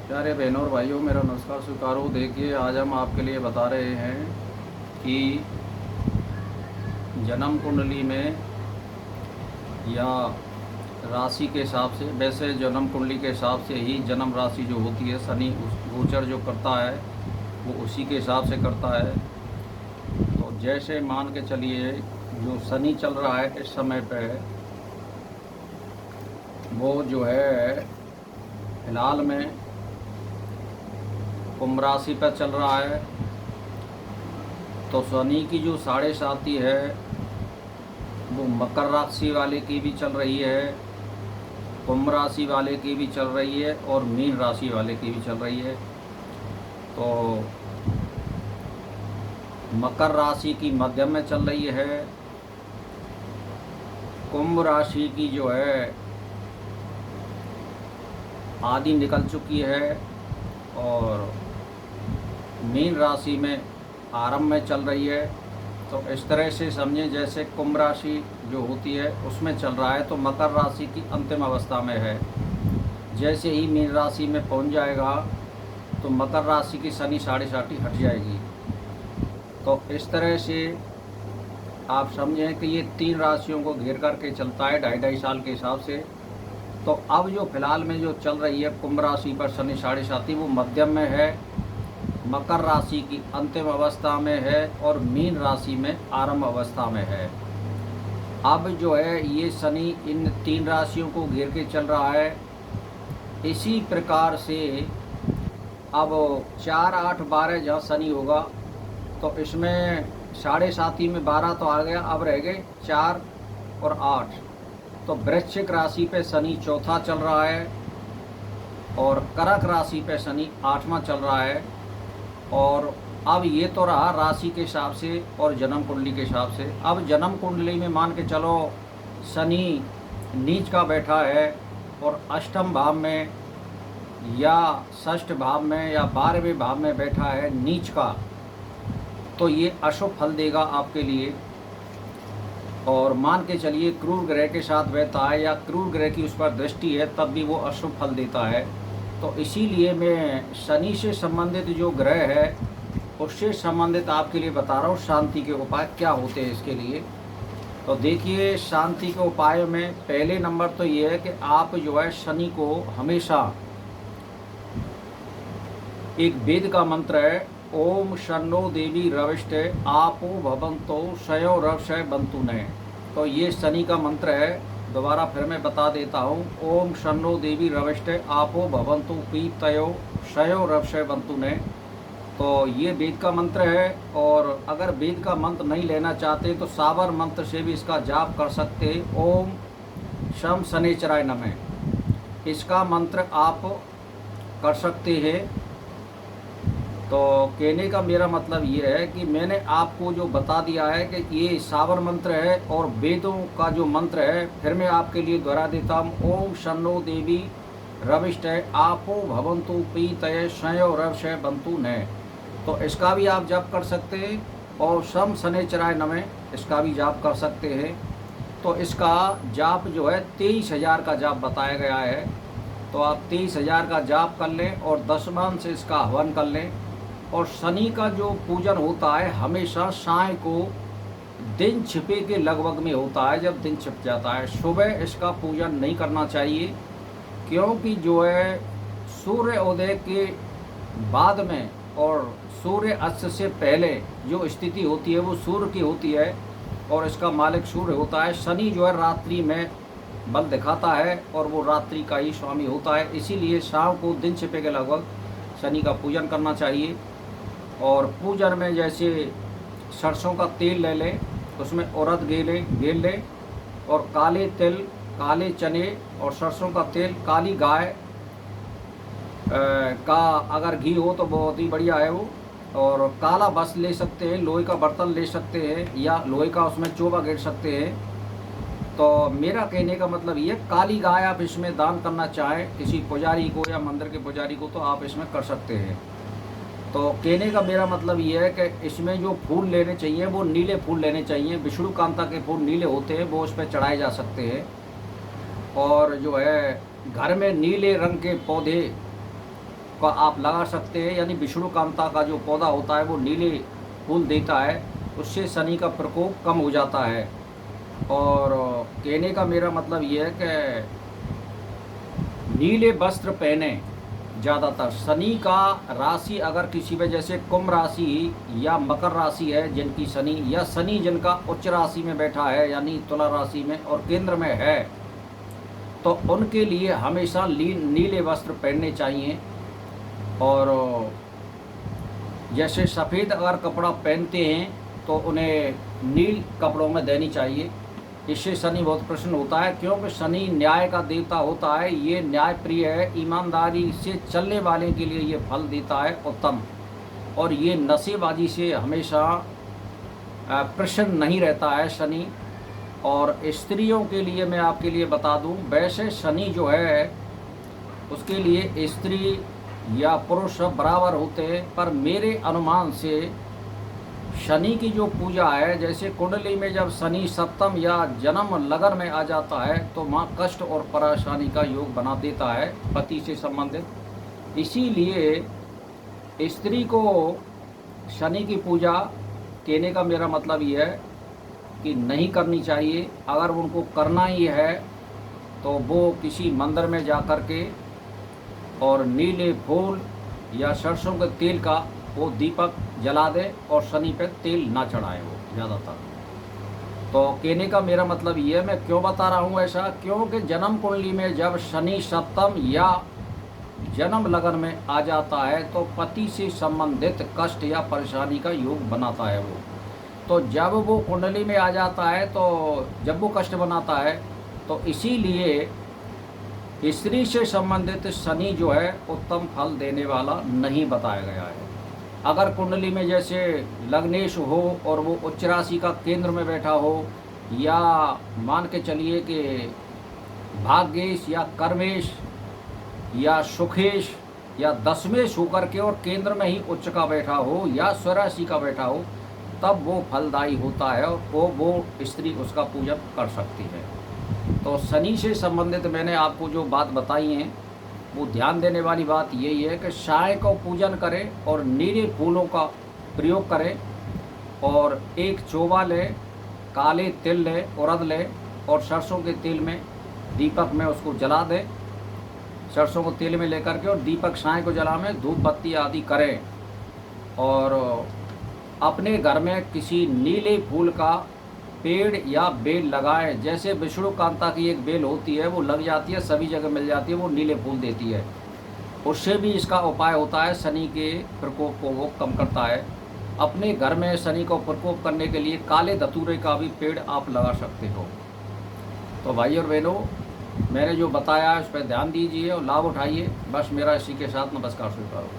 प्यारे बहनों और भाइयों, मेरा नमस्कार स्वीकारो। देखिए, आज हम आपके लिए बता रहे हैं कि जन्म कुंडली में या राशि के हिसाब से, वैसे जन्म कुंडली के हिसाब से ही जन्म राशि जो होती है, शनि उस गोचर जो करता है वो उसी के हिसाब से करता है। तो जैसे मान के चलिए, जो शनि चल रहा है इस समय पे, वो जो है फिलहाल में कुंभ राशि पर चल रहा है। तो शनि की जो साढ़े साती है वो मकर राशि वाले की भी चल रही है, कुंभ राशि वाले की भी चल रही है और मीन राशि वाले की भी चल रही है। तो मकर राशि की मध्यम में चल रही है, कुंभ राशि की जो है आधी निकल चुकी है और मीन राशि में आरंभ में चल रही है। तो इस तरह से समझें, जैसे कुंभ राशि जो होती है उसमें चल रहा है तो मकर राशि की अंतिम अवस्था में है। जैसे ही मीन राशि में पहुंच जाएगा तो मकर राशि की शनि साढ़े साती हट जाएगी। तो इस तरह से आप समझें कि ये 3 राशियों को घेर करके चलता है 2.5 साल के हिसाब से। तो अब जो फिलहाल में जो चल रही है कुंभ राशि पर शनि साढ़े साती, वो मध्यम में है, मकर राशि की अंतिम अवस्था में है और मीन राशि में आरंभ अवस्था में है। अब जो है ये शनि इन 3 राशियों को घेर के चल रहा है। इसी प्रकार से अब 4, 8, 12 जहाँ शनि होगा तो इसमें साढ़े साती में 12 तो आ गया, अब रह गए 4 और 8। तो वृश्चिक राशि पे शनि चौथा चल रहा है और कर्क राशि पे शनि 8वां चल रहा है। और अब ये तो रहा राशि के हिसाब से और जन्म कुंडली के हिसाब से। अब जन्म कुंडली में मान के चलो शनि नीच का बैठा है और अष्टम भाव में या षष्ठ भाव में या 12वें भाव में बैठा है नीच का, तो ये अशुभ फल देगा आपके लिए। और मान के चलिए क्रूर ग्रह के साथ बैठा है या क्रूर ग्रह की उस पर दृष्टि है, तब भी वो अशुभ फल देता है। तो इसीलिए मैं शनि से संबंधित जो ग्रह है उससे संबंधित आपके लिए बता रहा हूँ शांति के उपाय क्या होते हैं इसके लिए। तो देखिए, शांति के उपाय में पहले नंबर तो ये है कि आप जो है शनि को हमेशा एक वेद का मंत्र है, ओम शन्नो देवी रविष्टे आपो भवंतो शयो रवशय बंतु नय। तो ये शनि का मंत्र है। दोबारा फिर मैं बता देता हूँ, ओम शन्नो देवी रविष्टे आपो भवंतु पीतयो शयो रवशय बंतु नय। तो ये वेद का मंत्र है। और अगर वेद का मंत्र नहीं लेना चाहते तो सावर मंत्र से भी इसका जाप कर सकते हैं, ओम शम शनिचराय नमः। इसका मंत्र आप कर सकते हैं। तो कहने का मेरा मतलब ये है कि मैंने आपको जो बता दिया है कि ये सावर मंत्र है और वेदों का जो मंत्र है, फिर मैं आपके लिए दोहरा देता हूँ, ओम शन्नो देवी रविष्टय आपो भवंतु पीतय शयो रवशय बंतु नय। तो इसका भी आप जाप कर सकते हैं और शम शनिचराय नमः इसका भी जाप कर सकते हैं। तो इसका जाप जो है 23,000 का जाप बताया गया है। तो आप 23,000 का जाप कर लें और दशमान से इसका हवन कर लें। और शनि का जो पूजन होता है हमेशा साय को दिन छिपे के लगभग में होता है, जब दिन छिप जाता है। सुबह इसका पूजन नहीं करना चाहिए, क्योंकि जो है सूर्य उदय के बाद में और सूर्य अस्त से पहले जो स्थिति होती है वो सूर्य की होती है और इसका मालिक सूर्य होता है। शनि जो है रात्रि में बल दिखाता है और वो रात्रि का ही स्वामी होता है। इसीलिए शाम को दिन छिपे के लगभग शनि का पूजन करना चाहिए। और पूजन में जैसे सरसों का तेल ले लें, उसमें उड़द गेल लें और काले तिल, काले चने और सरसों का तेल, काली गाय का अगर घी हो तो बहुत ही बढ़िया है वो। और काला बस ले सकते हैं, लोहे का बर्तन ले सकते हैं या लोहे का उसमें चोबा घेर सकते हैं। तो मेरा कहने का मतलब ये, काली गाय आप इसमें दान करना चाहें किसी पुजारी को या मंदिर के पुजारी को तो आप इसमें कर सकते हैं। तो कहने का मेरा मतलब ये है कि इसमें जो फूल लेने चाहिए वो नीले फूल लेने चाहिए। विष्णु कांता के फूल नीले होते हैं, वो उस पर चढ़ाए जा सकते हैं। और जो है घर में नीले रंग के पौधे का आप लगा सकते हैं। यानी विष्णुकांता का जो पौधा होता है वो नीले फूल देता है, उससे शनि का प्रकोप कम हो जाता है। और कहने का मेरा मतलब ये है कि नीले वस्त्र पहने ज़्यादातर। शनि का राशि अगर किसी में जैसे कुंभ राशि या मकर राशि है जिनकी शनि, या शनि जिनका उच्च राशि में बैठा है यानी तुला राशि में और केंद्र में है, तो उनके लिए हमेशा नीले वस्त्र पहनने चाहिए। और जैसे सफ़ेद अगर कपड़ा पहनते हैं तो उन्हें नील कपड़ों में देनी चाहिए। इससे शनि बहुत प्रसन्न होता है, क्योंकि शनि न्याय का देवता होता है, ये न्याय प्रिय है, ईमानदारी से चलने वाले के लिए ये फल देता है उत्तम। और ये नशेबाजी से हमेशा प्रसन्न नहीं रहता है शनि। और स्त्रियों के लिए मैं आपके लिए बता दूं, वैसे शनि जो है उसके लिए स्त्री या पुरुष सब बराबर होते हैं, पर मेरे अनुमान से शनि की जो पूजा है, जैसे कुंडली में जब शनि सप्तम या जन्म लगन में आ जाता है तो माँ कष्ट और परेशानी का योग बना देता है पति से संबंधित। इसीलिए स्त्री को शनि की पूजा कहने का मेरा मतलब ये है कि नहीं करनी चाहिए। अगर उनको करना ही है तो वो किसी मंदिर में जा कर के और नीले फूल या सरसों के तेल का वो दीपक जला दे और शनि पे तेल ना चढ़ाए वो ज़्यादातर। तो कहने का मेरा मतलब ये है, मैं क्यों बता रहा हूँ ऐसा, क्योंकि जन्म कुंडली में जब शनि सप्तम या जन्म लगन में आ जाता है तो पति से संबंधित कष्ट या परेशानी का योग बनाता है वो। तो जब वो कुंडली में आ जाता है तो जब वो कष्ट बनाता है, तो इसीलिए स्त्री से संबंधित शनि जो है उत्तम फल देने वाला नहीं बताया गया है। अगर कुंडली में जैसे लग्नेश हो और वो उच्च राशि का केंद्र में बैठा हो, या मान के चलिए कि भाग्येश या कर्मेश या सुखेश या दशमेश होकर के और केंद्र में ही उच्च का बैठा हो या स्वराशि का बैठा हो, तब वो फलदायी होता है और वो स्त्री उसका पूजन कर सकती है। तो शनि से संबंधित मैंने आपको जो बात बताई है वो ध्यान देने वाली बात यही है कि साय को पूजन करें और नीले फूलों का प्रयोग करें, और एक चोबा लें, काले तिल लें, उड़द लें और सरसों के तेल में दीपक में उसको जला दें। सरसों को तेल में लेकर के और दीपक साय को जलाएं, धूप बत्ती आदि करें। और अपने घर में किसी नीले फूल का पेड़ या बेल लगाएं। जैसे विष्णुकांता की एक बेल होती है वो लग जाती है, सभी जगह मिल जाती है, वो नीले फूल देती है। उससे भी इसका उपाय होता है, शनि के प्रकोप को वो कम करता है। अपने घर में शनि को प्रकोप करने के लिए काले धतूरे का भी पेड़ आप लगा सकते हो। तो भाई और बहनों, मैंने जो बताया उस पर ध्यान दीजिए और लाभ उठाइए। बस मेरा इसी के साथ नमस्कार स्वीकार हो।